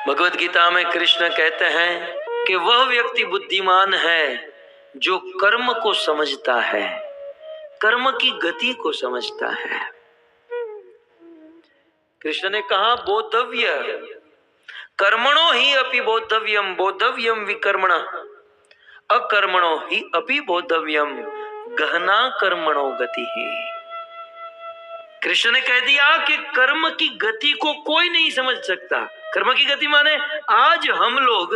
भगवत गीता में कृष्ण कहते हैं कि वह व्यक्ति बुद्धिमान है जो कर्म को समझता है, कर्म की गति को समझता है। कृष्ण ने कहा बोद्धव्य कर्मणो ही अपि बोद्धव्यम, बोद्धव्यम विकर्मण, अकर्मणो ही अपि बोद्धव्यम, गहना कर्मणो गति ही। कृष्ण ने कह दिया कि कर्म की गति को कोई नहीं समझ सकता। कर्म की गति माने आज हम लोग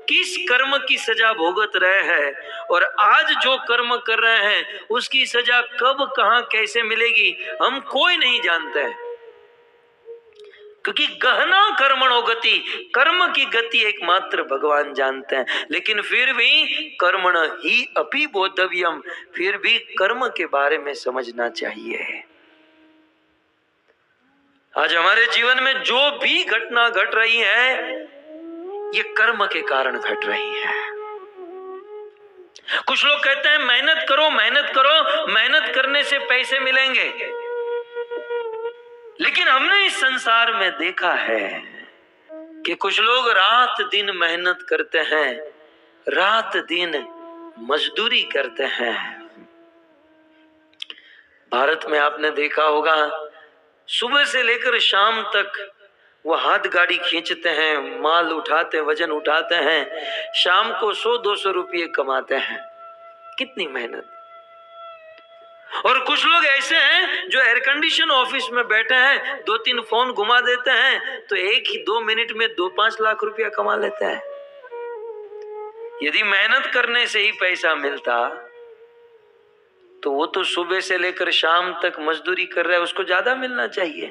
किस कर्म की सजा भुगत रहे हैं और आज जो कर्म कर रहे हैं उसकी सजा कब कहां कैसे मिलेगी हम कोई नहीं जानते हैं, क्योंकि गहना कर्मणो गति, कर्म की गति एकमात्र भगवान जानते हैं। लेकिन फिर भी कर्मण ही अपि बोद्धव्यम, फिर भी कर्म के बारे में समझना चाहिए। आज हमारे जीवन में जो भी घटना घट रही है ये कर्म के कारण घट रही है। कुछ लोग कहते हैं मेहनत करो मेहनत करो, मेहनत करने से पैसे मिलेंगे, लेकिन हमने इस संसार में देखा है कि कुछ लोग रात दिन मेहनत करते हैं, रात दिन मजदूरी करते हैं। भारत में आपने देखा होगा सुबह से लेकर शाम तक वो हाथ गाड़ी खींचते हैं, माल उठाते, वजन उठाते हैं, शाम को 100-200 रुपये कमाते हैं। कितनी मेहनत। और कुछ लोग ऐसे हैं जो एयर कंडीशन ऑफिस में बैठे हैं, 2-3 फोन घुमा देते हैं तो 1-2 मिनट में 2-5 लाख रुपया कमा लेते हैं। यदि मेहनत करने से ही पैसा मिलता तो वो तो सुबह से लेकर शाम तक मजदूरी कर रहा है, उसको ज्यादा मिलना चाहिए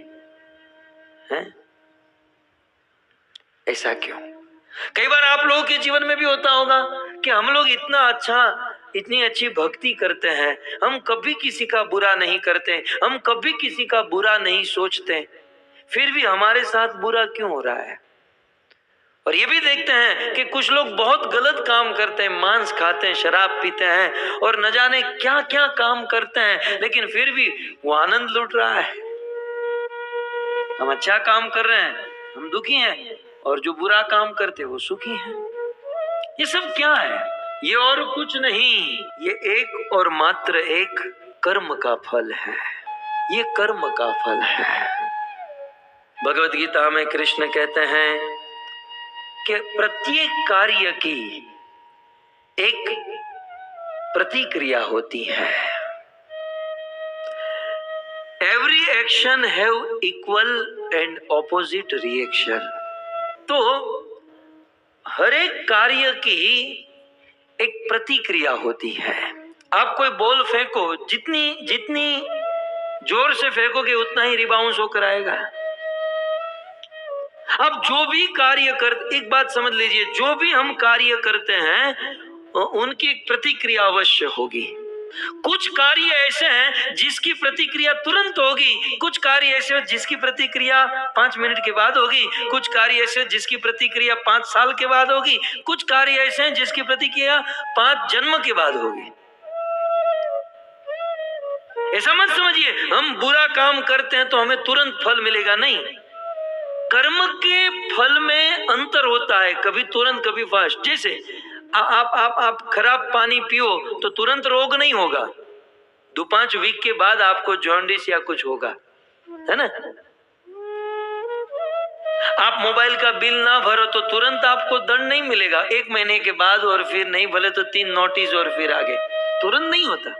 है? ऐसा क्यों? कई बार आप लोगों के जीवन में भी होता होगा कि हम लोग इतनी अच्छी भक्ति करते हैं, हम कभी किसी का बुरा नहीं करते, हम कभी किसी का बुरा नहीं सोचते, फिर भी हमारे साथ बुरा क्यों हो रहा है? और ये भी देखते हैं कि कुछ लोग बहुत गलत काम करते हैं, मांस खाते हैं, शराब पीते हैं और न जाने क्या क्या काम करते हैं, लेकिन फिर भी वो आनंद लूट रहा है। हम अच्छा काम कर रहे हैं, हम दुखी हैं, और जो बुरा काम करते वो सुखी हैं। ये सब क्या है? ये और कुछ नहीं, ये एक और मात्र एक कर्म का फल है। ये कर्म का फल है। भगवत गीता में कृष्ण कहते हैं कि प्रत्येक कार्य की एक प्रतिक्रिया होती है। Every action have equal and opposite reaction. तो हर एक कार्य की एक प्रतिक्रिया होती है। आप कोई बॉल फेंको, जितनी जोर से फेंकोगे उतना ही रिबाउंस होकर आएगा। अब जो भी कार्य कर, एक बात समझ लीजिए, जो भी हम कार्य करते हैं उनकी एक प्रतिक्रिया अवश्य होगी। कुछ कार्य ऐसे हैं जिसकी प्रतिक्रिया तुरंत होगी, कुछ कार्य ऐसे हैं जिसकी प्रतिक्रिया 5 मिनट के बाद होगी, कुछ कार्य ऐसे हैं जिसकी प्रतिक्रिया 5 साल के बाद होगी, कुछ कार्य ऐसे हैं जिसकी प्रतिक्रिया 5 जन्म के बाद होगी। ऐसा मत समझिए हम बुरा काम करते हैं तो हमें तुरंत फल मिलेगा, नहीं। कर्म के फल में अंतर होता है, कभी तुरंत कभी फास्ट। जैसे आप खराब पानी पियो तो तुरंत रोग नहीं होगा, 2-5 वीक के बाद आपको जॉन्डिस या कुछ होगा, है ना। आप मोबाइल का बिल ना भरो तो तुरंत आपको दंड नहीं मिलेगा, 1 महीने के बाद, और फिर नहीं भले तो 3 नोटिस और फिर आगे, तुरंत नहीं होता।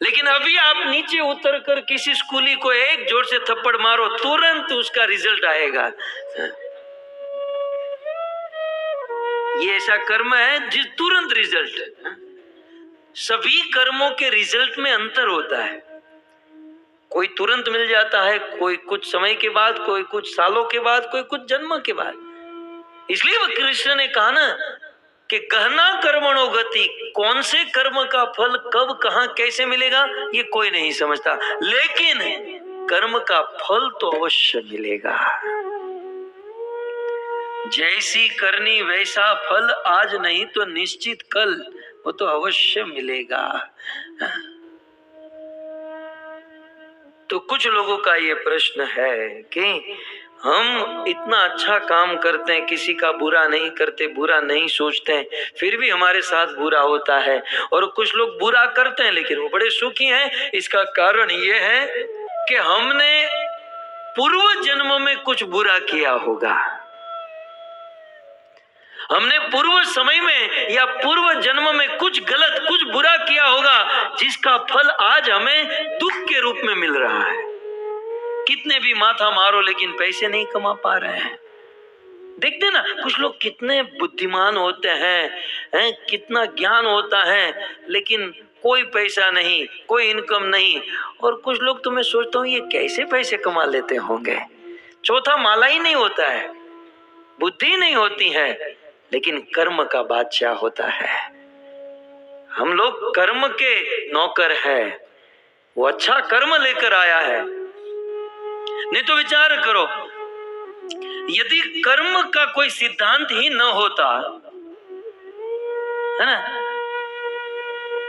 लेकिन अभी आप नीचे उतर कर किसी स्कूली को एक जोर से थप्पड़ मारो, तुरंत उसका रिजल्ट आएगा। ये ऐसा कर्म है जिस तुरंत रिजल्ट। सभी कर्मों के रिजल्ट में अंतर होता है, कोई तुरंत मिल जाता है, कोई कुछ समय के बाद, कोई कुछ सालों के बाद, कोई कुछ जन्म के बाद। इसलिए वो कृष्ण ने कहा ना कि गहना कर्मणो गति, कौन से कर्म का फल कब कहां कैसे मिलेगा ये कोई नहीं समझता, लेकिन कर्म का फल तो अवश्य मिलेगा। जैसी करनी वैसा फल, आज नहीं तो निश्चित कल, वो तो अवश्य मिलेगा। तो कुछ लोगों का ये प्रश्न है कि हम इतना अच्छा काम करते हैं, किसी का बुरा नहीं करते, बुरा नहीं सोचते हैं, फिर भी हमारे साथ बुरा होता है। और कुछ लोग बुरा करते हैं लेकिन वो बड़े सुखी हैं। इसका कारण ये है कि हमने पूर्व जन्म में कुछ बुरा किया होगा, हमने पूर्व समय में या पूर्व जन्म में कुछ गलत, कुछ बुरा किया होगा, जिसका फल आज हमें दुख के रूप में मिल रहा है। कितने भी माथा मारो लेकिन पैसे नहीं कमा पा रहे हैं। देखते ना, कुछ लोग कितने बुद्धिमान होते हैं, कितना ज्ञान होता है, लेकिन कोई पैसा नहीं, कोई इनकम नहीं। और कुछ लोग तो मैं सोचता हूँ ये कैसे पैसे कमा लेते होंगे। चौथा माला ही नहीं होता है, बुद्धि नहीं होती है, लेकिन कर्म का बादशाह होता है। हम लोग कर्म के नौकर है, वो अच्छा कर्म लेकर आया है। नहीं तो विचार करो, यदि कर्म का कोई सिद्धांत ही न होता है ना,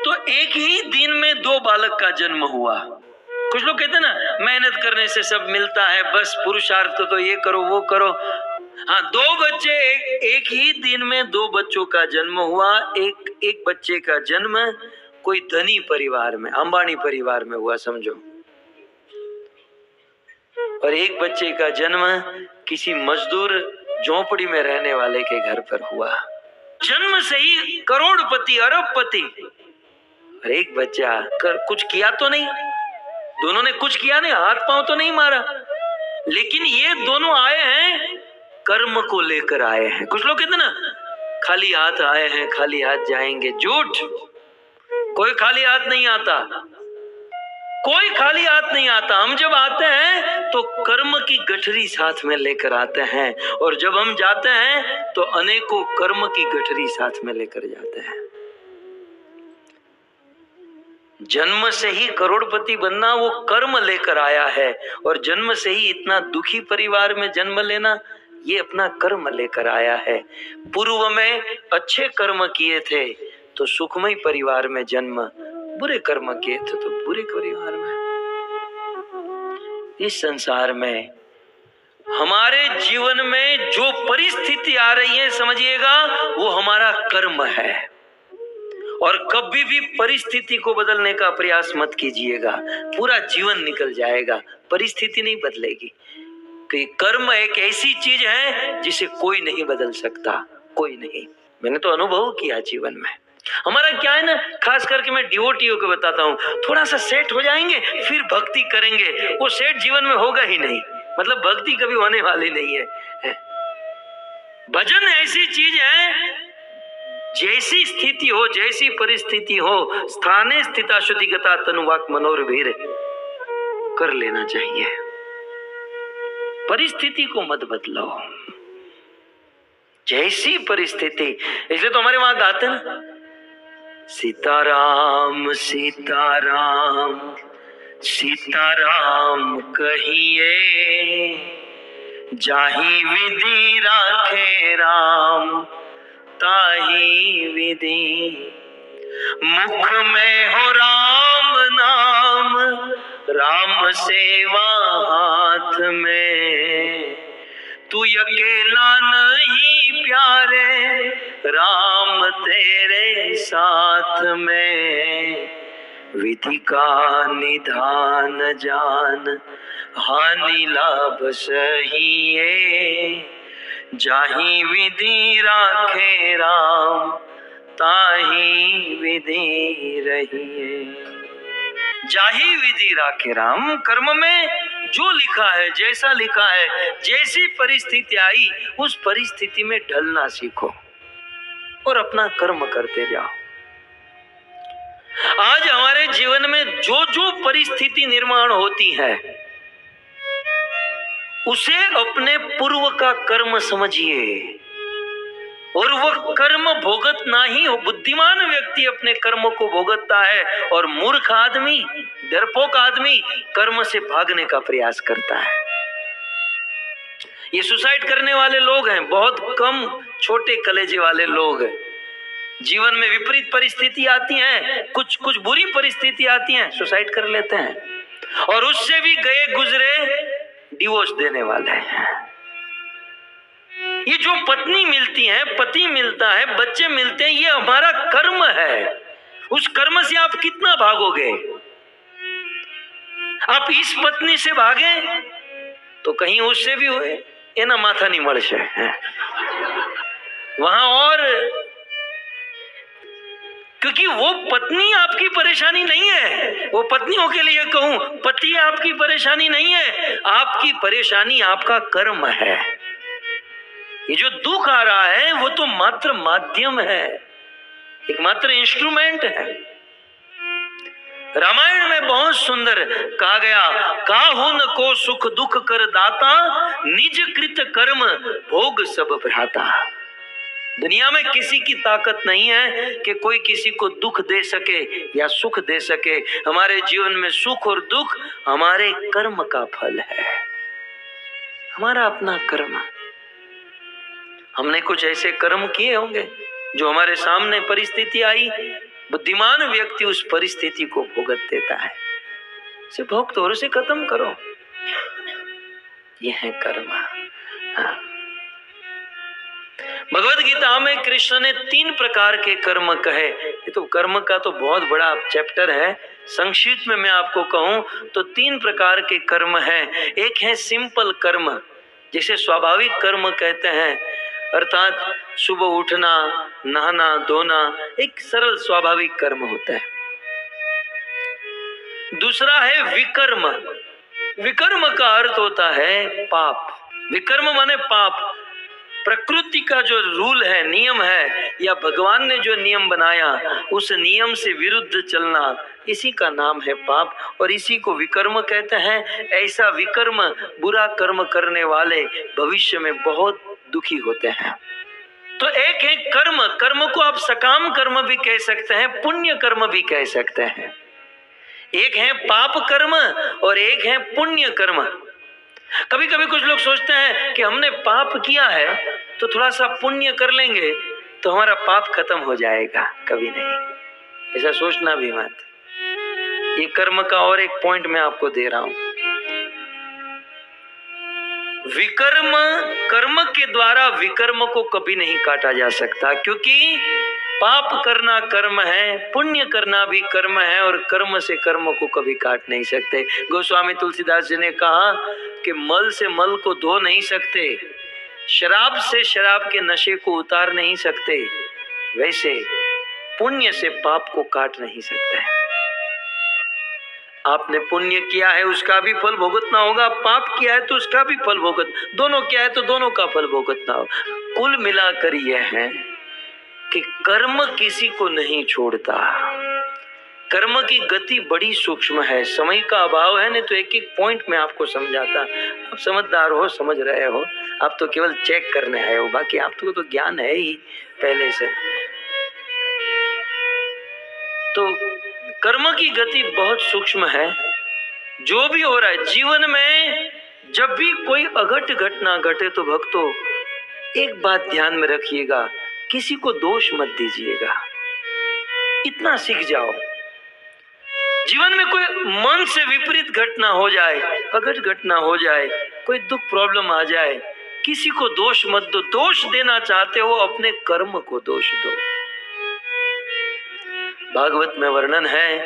तो एक ही दिन में 2 बालक का जन्म हुआ। कुछ लोग कहते हैं ना, मेहनत करने से सब मिलता है, बस पुरुषार्थ तो ये करो वो करो। हाँ, 2 बच्चे एक ही दिन में 2 बच्चों का जन्म हुआ। एक बच्चे का जन्म कोई धनी परिवार में, अंबानी परिवार में हुआ समझो, और एक बच्चे का जन्म किसी मजदूर झोपड़ी में रहने वाले के घर पर हुआ। जन्म से ही करोड़पति, अरबपति, और एक बच्चा कुछ किया तो नहीं, दोनों ने कुछ किया नहीं, हाथ पांव तो नहीं मारा, लेकिन ये दोनों आए हैं कर्म को लेकर आए हैं। कुछ लोग कहते ना, खाली हाथ आए हैं खाली हाथ जाएंगे। झूठ, कोई खाली हाथ नहीं आता, कोई खाली हाथ नहीं आता। हम जब आते हैं तो कर्म की गठरी साथ में लेकर आते हैं, और जब हम जाते हैं तो अनेकों कर्म की गठरी साथ में लेकर जाते हैं। जन्म से ही करोड़पति बनना वो कर्म लेकर आया है, और जन्म से ही इतना दुखी परिवार में जन्म लेना ये अपना कर्म लेकर आया है। पूर्व में अच्छे कर्म किए थे तो सुखमय परिवार में जन्म, बुरे कर्म किए थे तो बुरे परिवार में। इस संसार में हमारे जीवन में जो परिस्थिति आ रही है, समझिएगा वो हमारा कर्म है। और कभी भी परिस्थिति को बदलने का प्रयास मत कीजिएगा, पूरा जीवन निकल जाएगा, परिस्थिति नहीं बदलेगी। कि कर्म एक ऐसी चीज है जिसे कोई नहीं बदल सकता, कोई नहीं। मैंने तो अनुभव किया जीवन में। हमारा क्या है ना, खास करके मैं डिवोटियों को बताता हूँ, थोड़ा सा सेट हो जाएंगे फिर भक्ति करेंगे, वो सेट जीवन में होगा ही नहीं, मतलब भक्ति कभी होने वाली नहीं है। भजन ऐसी चीज है, जैसी स्थिति हो, जैसी परिस्थिति हो, स्थाने स्थिता शुद्धिगता तनुवाक मनोरवीर कर लेना चाहिए। परिस्थिति को मत बदलो, जैसी परिस्थिति। इसलिए तो हमारे वहां गाते ना, सीताराम सीताराम सीताराम कहिए, जाहि विधि राखे राम ताहि विधि। मुख में हो राम नाम, राम सेवा हाथ में। तू अकेला नहीं प्यारे, राम तेरे साथ में। विधि का निधान जान, हानि लाभ सहिए। जाहि विधि राखे राम, ताहि विधि रहिए। जाहि विधि राखे राम, कर्म में जो लिखा है, जैसा लिखा है, जैसी परिस्थिति आई उस परिस्थिति में ढलना सीखो और अपना कर्म करते जाओ। आज हमारे जीवन में जो जो परिस्थिति निर्माण होती है उसे अपने पूर्व का कर्म समझिए, और वह कर्म भोगतना ही हो। बुद्धिमान व्यक्ति अपने कर्म को भोगता है, और मूर्ख आदमी, डरपोक आदमी कर्म से भागने का प्रयास करता है। ये सुसाइड करने वाले लोग हैं बहुत कम, छोटे कलेजे वाले लोग। जीवन में विपरीत परिस्थिति आती है, कुछ बुरी परिस्थिति आती है, सुसाइड कर लेते हैं। और उससे भी गए गुजरे डिवोर्स देने वाले हैं। ये जो पत्नी मिलती है, पति मिलता है, बच्चे मिलते हैं, ये हमारा कर्म है। उस कर्म से आप कितना भागोगे? आप इस पत्नी से भागे तो कहीं उससे भी हुए एना माथा नहीं मर से वहां, और क्योंकि वो पत्नी आपकी परेशानी नहीं है। वो पत्नियों के लिए कहूं, पति आपकी परेशानी नहीं है, आपकी परेशानी आपका कर्म है। ये जो दुख आ रहा है वो तो मात्र माध्यम है, एक मात्र इंस्ट्रूमेंट है। रामायण में बहुत सुंदर कहा गया, काहू न को सुख दुख कर दाता, निज कृत कर्म भोग सब भ्राता। दुनिया में किसी की ताकत नहीं है कि कोई किसी को दुख दे सके या सुख दे सके। हमारे जीवन में सुख और दुख हमारे कर्म का फल है, हमारा अपना कर्म। हमने कुछ ऐसे कर्म किए होंगे जो हमारे सामने परिस्थिति आई, बुद्धिमान व्यक्ति उस परिस्थिति को भुगत देता है। उसे भोग तो, उसे खत्म करो। यह है कर्म। भगवद गीता में कृष्ण ने 3 प्रकार के कर्म कहे। ये तो कर्म का तो बहुत बड़ा चैप्टर है, संक्षिप्त में मैं आपको कहूं तो 3 प्रकार के कर्म हैं। एक है सिंपल कर्म, जिसे स्वाभाविक कर्म कहते हैं, अर्थात सुबह उठना, नहाना धोना, एक सरल स्वाभाविक कर्म होता है। दूसरा है विकर्म। विकर्म का अर्थ होता है पाप। विकर्म माने पाप। प्रकृति का जो रूल है, नियम है, या भगवान ने जो नियम बनाया उस नियम से विरुद्ध चलना, इसी का नाम है पाप, और इसी को विकर्म कहते हैं। ऐसा विकर्म, बुरा कर्म करने वाले भविष्य में बहुत दुखी होते हैं। तो एक है कर्म, कर्म को आप सकाम कर्म भी कह सकते हैं, पुण्य कर्म भी कह सकते हैं। एक है पाप कर्म और एक है पुण्य कर्म। कभी कभी कुछ लोग सोचते हैं कि हमने पाप किया है तो थोड़ा सा पुण्य कर लेंगे तो हमारा पाप खत्म हो जाएगा। कभी नहीं, ऐसा सोचना भी मत। ये कर्म का और एक पॉइंट मैं आपको दे रहा हूं। विकर्म, कर्म के द्वारा विकर्म को कभी नहीं काटा जा सकता, क्योंकि पाप करना कर्म है, पुण्य करना भी कर्म है, और कर्म से कर्म को कभी काट नहीं सकते। गोस्वामी तुलसीदास जी ने कहा कि मल से मल को धो नहीं सकते, शराब से शराब के नशे को उतार नहीं सकते, वैसे पुण्य से पाप को काट नहीं सकते। आपने पुण्य किया है उसका भी फल भुगतना होगा, पाप किया है तो उसका भी फल भुगत, दोनों किया है तो दोनों का फल भुगतना हो। कुल मिलाकर यह है कि कर्म किसी को नहीं छोड़ता। कर्म की गति बड़ी सूक्ष्म है। समय का अभाव है, नहीं तो एक एक पॉइंट में आपको समझाता। आप समझदार हो, समझ रहे हो, आप तो केवल चेक करने आए हो, बाकी आपको तो ज्ञान है ही पहले से। तो कर्म की गति बहुत सूक्ष्म है। जो भी हो रहा है जीवन में, जब भी कोई अघट घटना घटे तो भक्तों एक बात ध्यान में रखिएगा, किसी को दोष मत दीजिएगा। इतना सीख जाओ, जीवन में कोई मन से विपरीत घटना हो जाए, अघट घटना हो जाए, कोई दुख प्रॉब्लम आ जाए, किसी को दोष मत दो। दोष देना चाहते हो अपने कर्म को दोष दो। भागवत में वर्णन है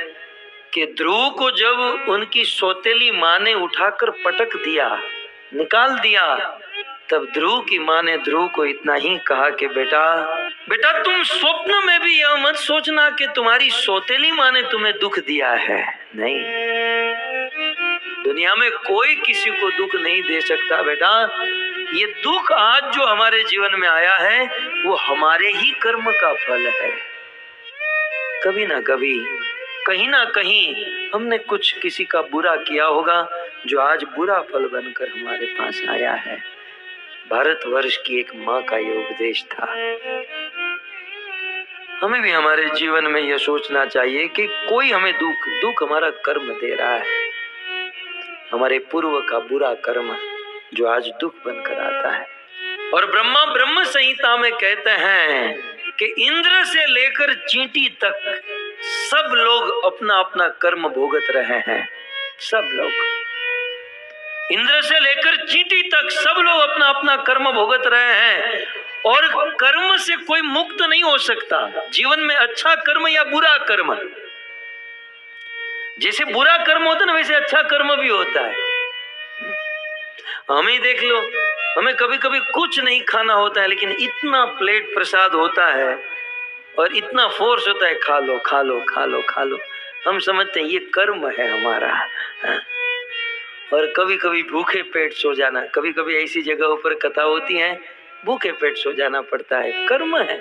कि ध्रुव को जब उनकी सौतेली माँ ने उठाकर पटक दिया, निकाल दिया, तब ध्रुव की माँ ने ध्रुव को इतना ही कहा कि बेटा बेटा तुम स्वप्न में भी यह मत सोचना कि तुम्हारी सौतेली माँ ने तुम्हें दुख दिया है। नहीं, दुनिया में कोई किसी को दुख नहीं दे सकता बेटा। ये दुख आज जो हमारे जीवन में आया है वो हमारे ही कर्म का फल है। कभी ना कभी, कहीं ना कहीं हमने कुछ किसी का बुरा किया होगा जो आज बुरा फल बनकर हमारे पास आया है। भारतवर्ष की एक माँ का ये उपदेश था। हमें भी हमारे जीवन में यह सोचना चाहिए कि कोई हमें दुख हमारा कर्म दे रहा है, हमारे पूर्व का बुरा कर्म जो आज दुख बनकर आता है। और ब्रह्मा ब्रह्म संहिता में कहते हैं कि इंद्र से लेकर चींटी तक सब लोग अपना अपना कर्म भोगत रहे हैं। सब लोग, इंद्र से लेकर चींटी तक सब लोग अपना अपना कर्म भुगत रहे हैं और कर्म से कोई मुक्त नहीं हो सकता। जीवन में अच्छा कर्म या बुरा कर्म, जैसे बुरा कर्म होता है ना वैसे अच्छा कर्म भी होता है। हमें ही देख लो, हमें कभी कभी कुछ नहीं खाना होता है लेकिन इतना प्लेट प्रसाद होता है और इतना फोर्स होता है, खा लो खा लो खा लो खा लो। हम समझते हैं ये कर्म है हमारा। और कभी कभी भूखे पेट सो जाना, कभी कभी ऐसी जगहों पर कथा होती है भूखे पेट सो जाना पड़ता है, कर्म है।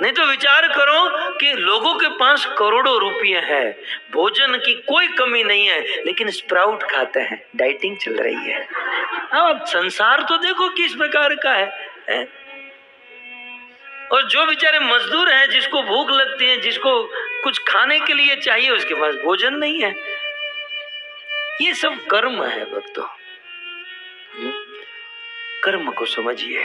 नहीं तो विचार करो कि लोगों के पास करोड़ों रुपये हैं, भोजन की कोई कमी नहीं है, लेकिन स्प्राउट खाते हैं, डाइटिंग चल रही है। अब संसार तो देखो किस प्रकार का है? और जो बेचारे मजदूर हैं, जिसको भूख लगती है, जिसको कुछ खाने के लिए चाहिए, उसके पास भोजन नहीं है। ये सब कर्म है भक्तों, कर्म को समझिए।